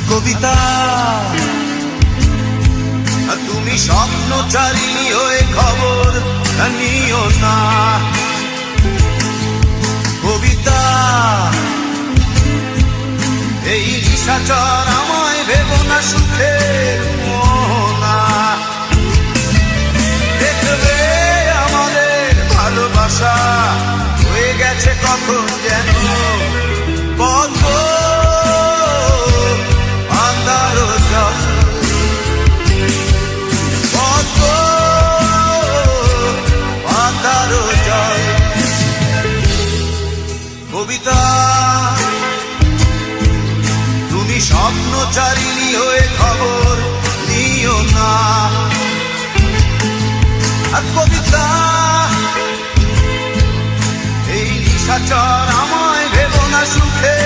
কবিতা তুমি স্বপ্নচারিণী হয়ে খবর নিও না। কবিতা এই নিশাচর আমায় ভেবো না সুখের মোহনা। দেখবে আমাদের ভালোবাসা হয়ে গেছে কখন যেন পদ্ম আন্দার জল, পদ্ম আন্দার জল। কবিতা তুমি স্বপ্নচারিণী হয়ে খবর নিও না। কবিতা এই নিশাচর আমায় ভেবো না সুখে